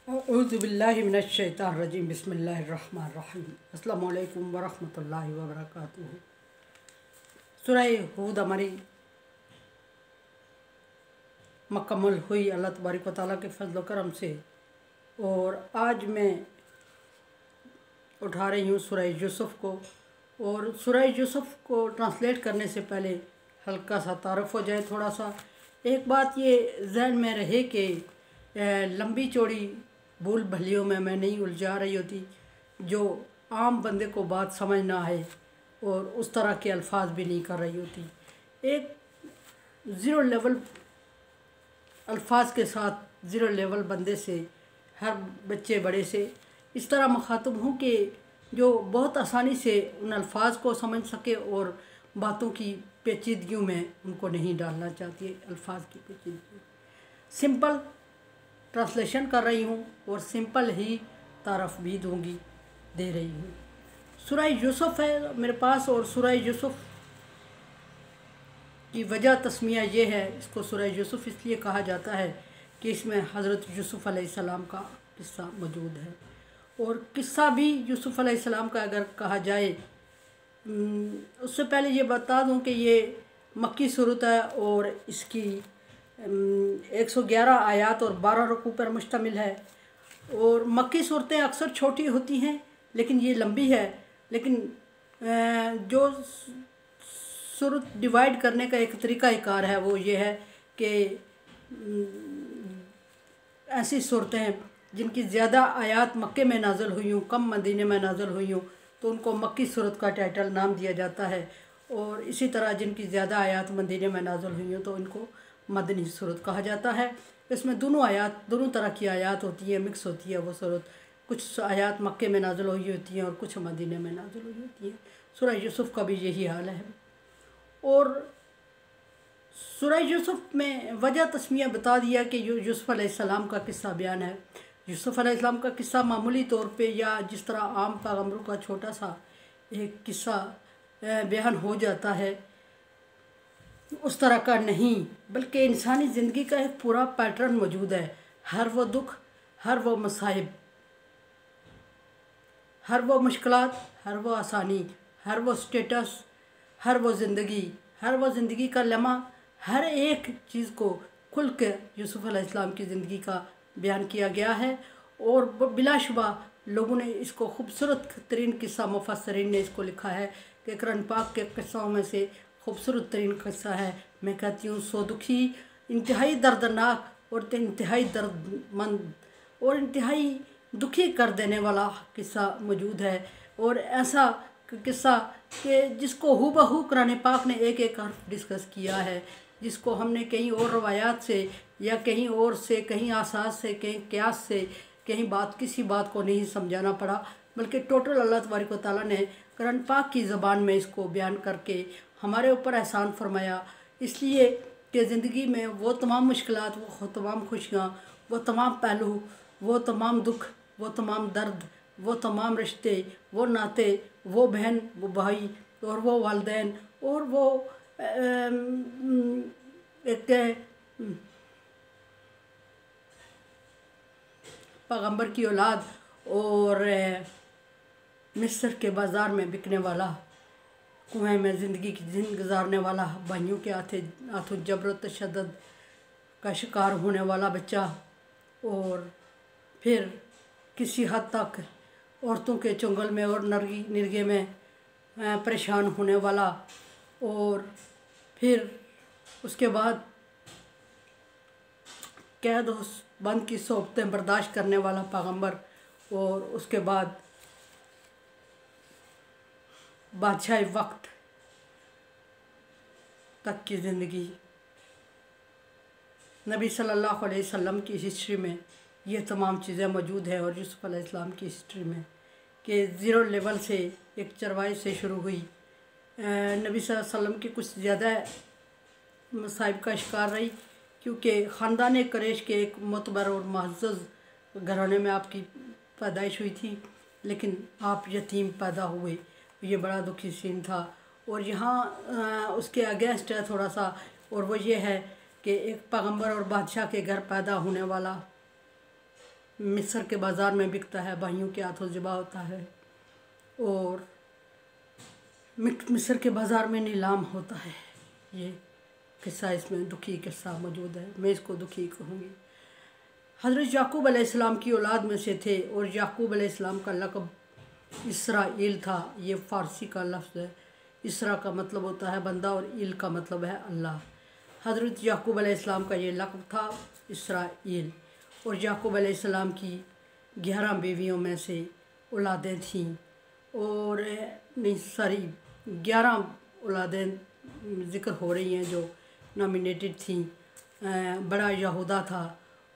औज़ुबिल्लाहि मिनश्शैतानिर्रजीम बिस्मिल्लाहिर्रहमानिर्रहीम अस्सलामु अलैकुम वरहमतुल्लाहि वबरकातुहू। सूरह हूद हमारी मुकम्मल हुई अल्लाह तबारक व तआला के फजल व करम से, और आज मैं उठा रही हूँ सूरह यूसुफ़ को। और सूरह यूसुफ़ को ट्रांसलेट करने से पहले हल्का सा तारुफ हो जाए। थोड़ा सा एक बात ये जहन में रहे कि लंबी चौड़ी भूल भलियों में मैं नहीं उलझा रही होती जो आम बंदे को बात समझ ना आए, और उस तरह के अल्फाज भी नहीं कर रही होती। एक ज़ीरो लेवल अल्फाज के साथ ज़ीरो लेवल बंदे से, हर बच्चे बड़े से इस तरह मुखातब हूँ कि जो बहुत आसानी से उन अल्फाज को समझ सके और बातों की पेचीदगियों में उनको नहीं डालना चाहती है। अल्फाज की पेचीदगी सिंपल ट्रांसलेशन कर रही हूँ और सिंपल ही तारफ़ भी दे रही हूँ। सूरह यूसुफ़ है मेरे पास, और सूरह यूसुफ़ की वजह तस्मिया ये है, इसको सूरह यूसुफ़ इसलिए कहा जाता है कि इसमें हज़रत यूसुफ़ अलैहिस्सलाम का किस्सा मौजूद है। और किस्सा भी यूसुफ़ अलैहिस्सलाम का अगर कहा जाए, उससे पहले ये बता दूं कि ये मक्की सूरत है और इसकी 111 आयात और 12 रुकू पर मुश्तमिल है। और मक्की सूरतें अक्सर छोटी होती हैं लेकिन ये लंबी है। लेकिन जो सूरत डिवाइड करने का एक तरीक़ाकार है वो ये है कि ऐसी सूरतें हैं जिनकी ज़्यादा आयात मक्के में नाज़िल हुई हूँ, कम मदीने में नाज़िल हुई हूँ, तो उनको मक्की सूरत का टाइटल नाम दिया जाता है। और इसी तरह जिनकी ज़्यादा आयात मदीने में नाज़िल हुई हूँ तो इनको मदनी सूरत कहा जाता है। इसमें दोनों तरह की आयात होती है, मिक्स होती है वो सूरत। कुछ आयात मक्के में नाज़िल हुई होती हैं और कुछ मदीने में नाज़िल हुई होती हैं। सूरह यूसुफ़ का भी यही हाल है। और सूरह यूसुफ़ में वजह तस्मिया बता दिया कि यूसुफ़ अलैहिस्सलाम का किस्सा बयान है। यूसुफ़ अलैहिस्सलाम का किस्सा मामूली तौर पे या जिस तरह आम पैगम्बरों का छोटा सा एक किस्सा बयान हो जाता है उस तरह का नहीं, बल्कि इंसानी ज़िंदगी का एक पूरा पैटर्न मौजूद है। हर वो दुख, हर वो मसाइब, हर वो मुश्किलात, हर वो आसानी, हर वो स्टेटस, हर वो ज़िंदगी का लम्हा, हर एक चीज़ को खुल के यूसुफ़ अलैहिस्सलाम की ज़िंदगी का बयान किया गया है। और बिलाशुबा लोगों ने इसको खूबसूरत तरीन किस्सा, मुफस्सिरीन ने इसको लिखा है कि कुरान पाक के किस्सों में से खूबसूरत तरीन किस्सा है। मैं कहती हूँ सो दुखी, इंतहाई दर्दनाक और इंतहाई दर्दमंद और इंतहाई दुखी कर देने वाला किस्सा मौजूद है। और ऐसा किस्सा कि जिसको हूबहू कुरान पाक ने एक एक हर्फ डिस्कस किया है, जिसको हमने कहीं और रवायात से या कहीं और से, कहीं आसास से, कहीं क्यास से, कहीं किसी बात को नहीं समझाना पड़ा, बल्कि टोटल अल्लाह तबारक व तआला ने कुरान पाक की ज़बान में इसको बयान करके हमारे ऊपर एहसान फरमाया। इसलिए कि ज़िंदगी में वो तमाम मुश्किलात, वो तमाम खुशियाँ, वो तमाम पहलू, वो तमाम दुख, वो तमाम दर्द, वो तमाम रिश्ते, वो नाते, वो बहन, वो भाई और वो वालिदैन और वो एक पैगम्बर की औलाद और मिस्र के बाज़ार में बिकने वाला, कुएं में ज़िंदगी की जिंदगी गुजारने वाला, भाइयों के हाथों जबर तशद्दुद का शिकार होने वाला बच्चा, और फिर किसी हद तक औरतों के चुंगल में और निर्गे में परेशान होने वाला, और फिर उसके बाद कैद बंद की सोबतें बर्दाश्त करने वाला पैगम्बर, और उसके बाद बादशाह वक्त तक की ज़िंदगी। नबी सल्लल्लाहु अलैहि वसल्लम की हिस्ट्री में ये तमाम चीज़ें मौजूद हैं। और यूसुफ़ अलैहिस्सलाम की हिस्ट्री में कि ज़ीरो लेवल से एक चरवाई से शुरू हुई, नबी सल्लल्लाहु अलैहि वसल्लम की कुछ ज़्यादा मसाइब का शिकार रही, क्योंकि ख़ानदान कुरैश के एक मोतबर और मुअज़्ज़ज़ घराने में आपकी पैदाइश हुई थी, लेकिन आप यतीम पैदा हुए। ये बड़ा दुखी सीन था। और यहाँ उसके अगेंस्ट है थोड़ा सा, और वो ये है कि एक पैगम्बर और बादशाह के घर पैदा होने वाला مصر کے بازار میں بکتا ہے، بھائیوں کے ہاتھوں ذبح ہوتا ہے، اور مصر کے بازار میں نیلام ہوتا ہے۔ یہ قصہ اس میں دکھی قصہ موجود ہے، میں اس کو دکھی کہوں گی۔ حضرت یعقوب علیہ السلام کی اولاد میں سے تھے، اور یعقوب علیہ السلام کا لقب اسرائیل تھا۔ یہ فارسی کا لفظ ہے۔ اسرا کا مطلب ہوتا ہے بندہ، اور ایل کا مطلب ہے اللہ۔ حضرت یعقوب علیہ السلام کا یہ لقب تھا اسرائیل، اور یعقوب علیہ السلام کی 11 بیویوں میں سے اولادیں تھیں، اور 11 اولادیں ذکر ہو رہی ہیں جو نامینیٹڈ تھیں۔ بڑا یہودا تھا،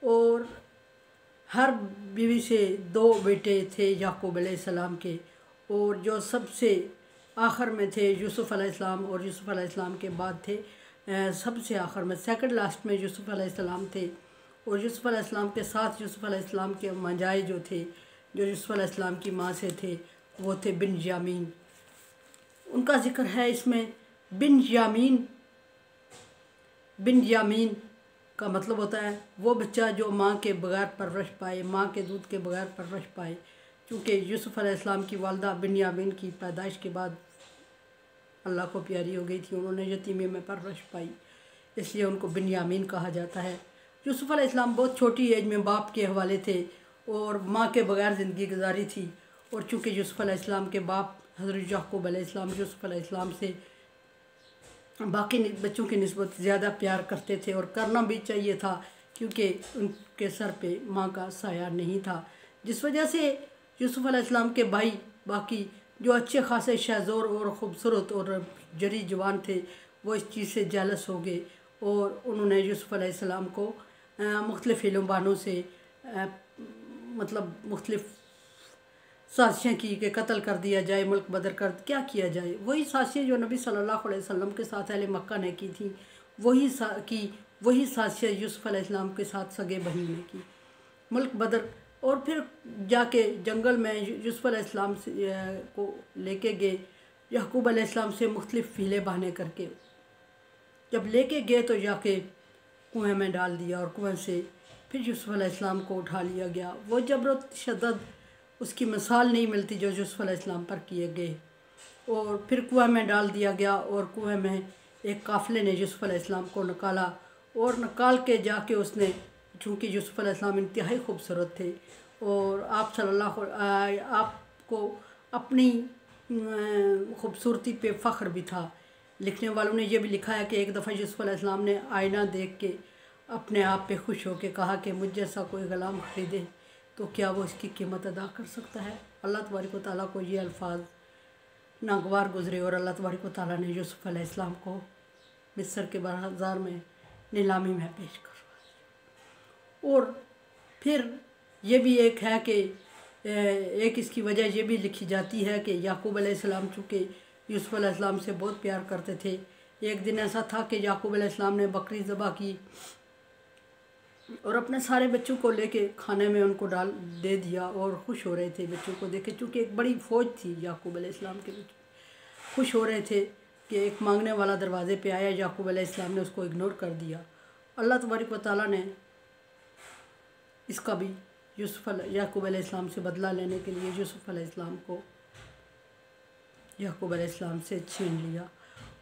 اور ہر بیوی سے 2 بیٹے تھے یعقوب علیہ السلام کے، اور جو سب سے آخر میں تھے یوسف علیہ السلام، اور یوسف علیہ السلام کے بعد تھے سب سے آخر میں سیکنڈ لاسٹ میں یوسف علیہ السلام تھے، اور یوسف علیہ السلام کے ساتھ یوسف علیہ السلام کے منجائے جو تھے، جو یوسف علیہ السلام کی ماں سے تھے، وہ تھے بنیامین۔ ان کا ذکر ہے اس میں۔ بنیامین کا مطلب ہوتا ہے وہ بچہ جو ماں کے بغیر پرورش پائے، ماں کے دودھ کے بغیر پرورش پائے، کیونکہ یوسف علیہ السلام کی والدہ بنیامین کی پیدائش کے بعد اللہ کو پیاری ہو گئی تھی، انہوں نے یتیمی میں پرورش پائی، اس لیے ان کو بنیامین کہا جاتا ہے۔ یوسف علیہ السلام بہت چھوٹی ایج میں باپ کے حوالے تھے، اور ماں کے بغیر زندگی گزاری تھی، اور چونکہ یوسف علیہ السلام کے باپ حضرت یعقوب علیہ السلام یوسف علیہ السلام سے باقی بچوں کی نسبت زیادہ پیار کرتے تھے، اور کرنا بھی چاہیے تھا، کیونکہ ان کے سر پہ ماں کا سایہ نہیں تھا، جس وجہ سے یوسف علیہ السلام کے بھائی باقی جو اچھے خاصے شہزور اور خوبصورت اور جری جوان تھے، وہ اس چیز سے جیلس ہو گئے، اور انہوں نے یوسف علیہ السلام کو مختلف علم بانوں سے مختلف سازشیں کی کہ قتل کر دیا جائے، ملک بدر کر کیا کیا جائے۔ وہی سازشیں جو نبی صلی اللہ علیہ وسلم کے ساتھ اہل مکہ نے کی تھیں، وہی سازشیں یوسف علیہ السلام کے ساتھ سگے بہن نے کی، ملک بدر۔ اور پھر جا کے جنگل میں یوسف علیہ السلام کو لے کے گئے، یعقوب علیہ السلام سے مختلف حیلے بہانے کر کے جب لے کے گئے تو جا کے کنویں میں ڈال دیا، اور کنویں سے پھر یوسف علیہ السلام کو اٹھا لیا گیا۔ وہ جبر و تشدد اس کی مثال نہیں ملتی جو یوسف علیہ السلام پر کیے گئے، اور پھر کنویں میں ڈال دیا گیا، اور کنویں میں ایک قافلے نے یوسف علیہ السلام کو نکالا، اور نکال کے جا کے اس نے، چونکہ یوسف علیہ السلام انتہائی خوبصورت تھے، اور آپ کو اپنی خوبصورتی پہ فخر بھی تھا۔ لکھنے والوں نے یہ بھی لکھا ہے کہ ایک دفعہ یوسف علیہ السلام نے آئینہ دیکھ کے اپنے آپ پہ خوش ہو کے کہا کہ مجھ جیسا کوئی غلام خریدے تو کیا وہ اس کی قیمت ادا کر سکتا ہے۔ اللہ تبارک و تعالیٰ کو یہ الفاظ ناگوار گزرے، اور اللہ تبارک و تعالیٰ نے یوسف علیہ السلام کو مصر کے بازار میں نیلامی میں پیش کروایا۔ اور پھر یہ بھی ایک ہے کہ ایک اس کی وجہ یہ بھی لکھی جاتی ہے کہ یعقوب علیہ السلام چونکہ یوسف علیہ السلام سے بہت پیار کرتے تھے، ایک دن ایسا تھا کہ یعقوب علیہ السلام نے بکری ذبح کی، اور اپنے سارے بچوں کو لے کے کھانے میں ان کو دے دیا، اور خوش ہو رہے تھے بچوں کو دیکھ کے، چونکہ ایک بڑی فوج تھی یعقوب علیہ السلام کے بچے، خوش ہو رہے تھے کہ ایک مانگنے والا دروازے پہ آیا۔ یعقوب علیہ السلام نے اس کو اگنور کر دیا۔ اللہ تبارک و تعالیٰ نے اس کا بھی یعقوب علیہ السلام سے بدلہ لینے کے لیے یوسف علیہ السلام کو یعقوب علیہ السلام سے چھین لیا،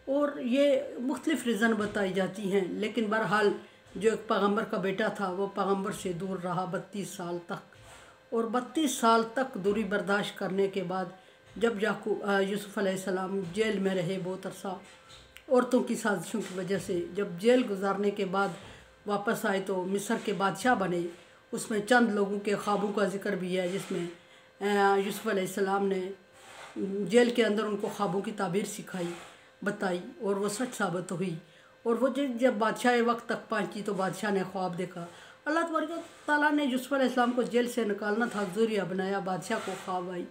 اور یہ مختلف ریزن بتائی جاتی ہیں، لیکن بہرحال جو ایک پیغمبر کا بیٹا تھا وہ پیغمبر سے دور رہا 32 سال تک، اور 32 سال تک دوری برداشت کرنے کے بعد جب یوسف علیہ السلام جیل میں رہے بہت عرصہ عورتوں کی سازشوں کی وجہ سے، جب جیل گزارنے کے بعد واپس آئے تو مصر کے بادشاہ بنے۔ اس میں چند لوگوں کے خوابوں کا ذکر بھی ہے، جس میں یوسف علیہ السلام نے جیل کے اندر ان کو خوابوں کی تعبیر بتائی، اور وہ سچ ثابت ہوئی، اور وہ جب بادشاہ وقت تک پہنچی تو بادشاہ نے خواب دیکھا۔ اللہ تبارک و تعالیٰ نے یوسف علیہ السلام کو جیل سے نکالنا تھا، ذریعہ بنایا، بادشاہ کو خواب آئی،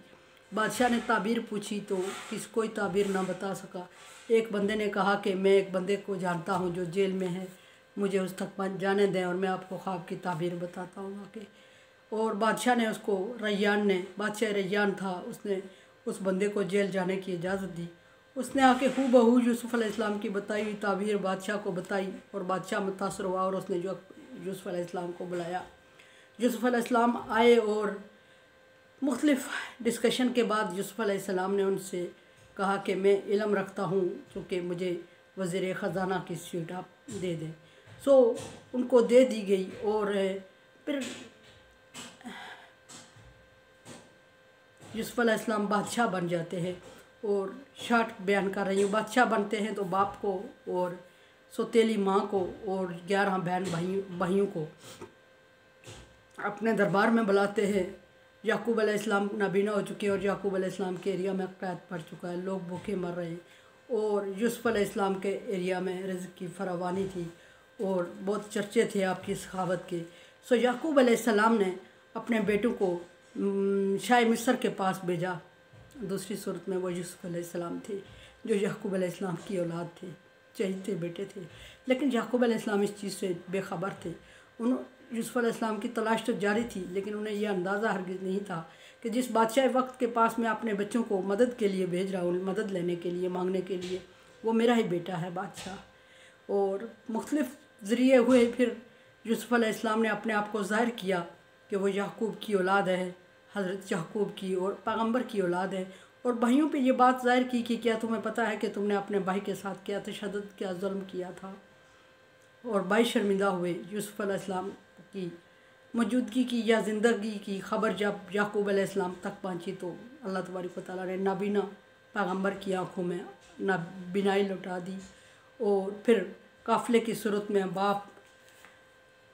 بادشاہ نے تعبیر پوچھی تو کوئی تعبیر نہ بتا سکا۔ ایک بندے نے کہا کہ میں ایک بندے کو جانتا ہوں جو جیل میں ہے، مجھے اس تک جانے دیں اور میں آپ کو خواب کی تعبیر بتاتا ہوں آ کے۔ اور بادشاہ نے اس کو بادشاہ ریان تھا، اس نے اس بندے کو جیل جانے کی اجازت دی۔ اس نے آ کے ہو بہو یوسف علیہ السلام کی بتائی ہوئی تعبیر بادشاہ کو بتائی، اور بادشاہ متاثر ہوا، اور اس نے جو یوسف علیہ السلام کو بلایا۔ यूसुफ़ अलैहिस्सलाम आए और मुख्तलिफ़ डिस्कशन के बाद यूसुफ़ अलैहिस्सलाम ने उनसे कहा कि मैं इल्म रखता हूँ, चूँकि मुझे वज़ीर ख़ज़ाना की सीट आप दे दें। सो उनको दे दी गई और फिर यूसुफ़ अलैहिस्सलाम बादशाह बन जाते हैं। और शार्ट बयान कर रही हूँ, बादशाह बनते हैं तो बाप को और सौतेली माँ को और 11 बहन भाइयों को अपने दरबार में बुलाते हैं। याकूब अलैहिस्सलाम नाबीना हो चुके हैं और याकूब अलैहिस्सलाम के एरिया में कैद पड़ चुका है, लोग भूखे मर रहे हैं और यूसुफ़ अलैहिस्सलाम के एरिया में रिज़्क़ की फरावानी थी और बहुत चर्चे थे आपकी सखावत के। सो याकूब अलैहिस्सलाम ने अपने बेटों को शाह मिस्र के पास भेजा। दूसरी सूरत में वो यूसुफ़ अलैहिस्सलाम थे जो याकूब अलैहिस्सलाम की औलाद थे, चहेते बेटे थे, लेकिन याकूब अलैहिस्सलाम इस चीज़ से बेखबर थे। यूसुफ़ अलैहिस्सलाम की तलाश तो जारी थी, लेकिन उन्हें यह अंदाज़ा हरगिज़ नहीं था कि जिस बादशाह वक्त के पास मैं अपने बच्चों को मदद के लिए भेज रहा हूँ, मदद लेने के लिए, मांगने के लिए, वो मेरा ही बेटा है बादशाह। और मुख्तलिफ़ ज़रिए हुए फिर यूसुफ़ अलैहिस्सलाम ने अपने आप को ज़ाहिर किया कि वो याकूब की औलाद है, हज़रत याकूब की और पैगम्बर की औलाद है। और भाइयों पे ये बात ज़ाहिर की कि क्या तुम्हें पता है कि तुमने अपने भाई के साथ क्या तशद्दुद, क्या ज़ुल्म किया था। और भाई शर्मिंदा हुए। यूसुफ़ अलैहिस्सलाम की मौजूदगी की या ज़िंदगी की ख़बर जब याकूब अलैहिस्सलाम तक पहुँची तो अल्लाह तबारक व तआला ने नाबीना पैगम्बर की आँखों में नाबीनाई लौटा दी। और फिर काफ़िले की सूरत में बाप,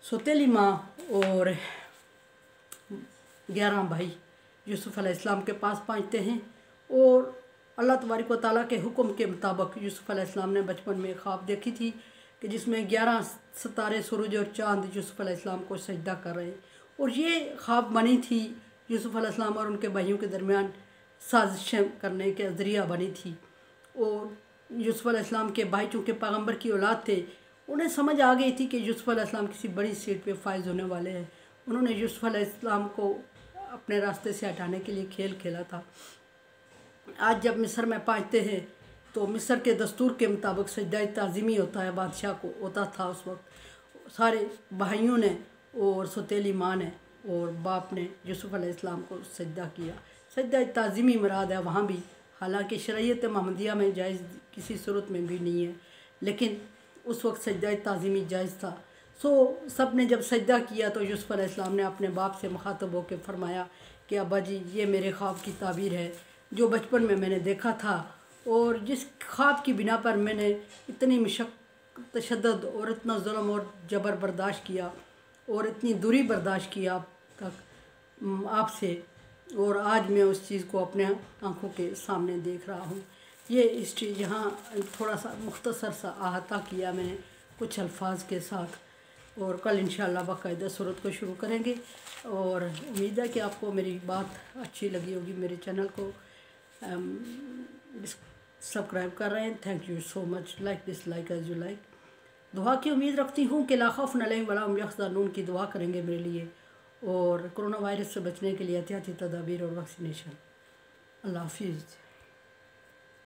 सौतेली माँ और 11 भाई यूसुफ़ अलैहिस्सलाम के पास पहुँचते हैं। और अल्लाह तबारक व तआला के हुक्म के मुताबिक यूसुफ़ अलैहिस्सलाम ने बचपन में ख्वाब देखी थी कि जिसमें 11 सितारे, सूरज और चाँद यूसुफ़ अलैहिस्सलाम को सजदा कर रहे। और ये ख्वाब बनी थी यूसुफ़ अलैहिस्सलाम और उनके भाइयों के दरमियान साजिशें करने के ज़रिया बनी थी। और यूसुफ़ अलैहिस्सलाम के भाई चूँकि पैगम्बर की औलाद थे, उन्हें समझ आ गई थी कि यूसुफ़ अलैहिस्सलाम किसी बड़ी सीट पे फाइज होने वाले हैं। उन्होंने यूसुफ़ अलैहिस्सलाम को अपने रास्ते से हटाने के लिए खेल खेला था। आज जब मिस्र में पहुँचते हैं तो मिस्र के दस्तूर के मुताबिक सजदा ताज़ीमी होता है, बादशाह को होता था उस वक्त। सारे भाइयों ने और सौतेली माँ ने और बाप ने यूसुफ़ अलैहिस्सलाम को सजदा किया। सजदा ताज़ीमी मुराद है वहाँ भी, हालांकि शरीयत मोहम्मदिया में जायज़ किसी सूरत में भी नहीं है, लेकिन उस वक्त सजदा ताज़ीमी जायज़ था। सो सब ने जब सजदा किया तो यूसुफ़ अलैहिस्सलाम ने अपने बाप से मुखातब होकर फरमाया कि अब्बा जी, ये मेरे ख्वाब की ताबीर है जो बचपन में मैंने देखा था और जिस ख्वाब की बिना पर मैंने इतनी मशक्क़त, तशद्दुद और इतना ज़ुल्म और जबर बर्दाश्त किया और इतनी दूरी बर्दाश्त की आप तक आपसे, और आज मैं उस चीज़ को अपने आँखों के सामने देख रहा हूँ। ये हिस्ट्री यहाँ थोड़ा सा मुख्तसर सा अहाता किया मैंने कुछ अल्फाज के साथ, और कल इंशाअल्लाह बाकायदा सूरत को शुरू करेंगे। और उम्मीद है कि आपको मेरी बात अच्छी लगी होगी। मेरे चैनल को सब्सक्राइब कर रहे हैं, thank you so much. Like this, like as you like. दुआ की उम्मीद रखती हूँ कि ला खौफ़ुन अलैहिम वला हुम यहज़नून की दुआ करेंगे मेरे लिए, और कोरोना वायरस से बचने के लिए एहतियाती तदाबीर और वैक्सीनेशन। अल्लाह हाफिज़।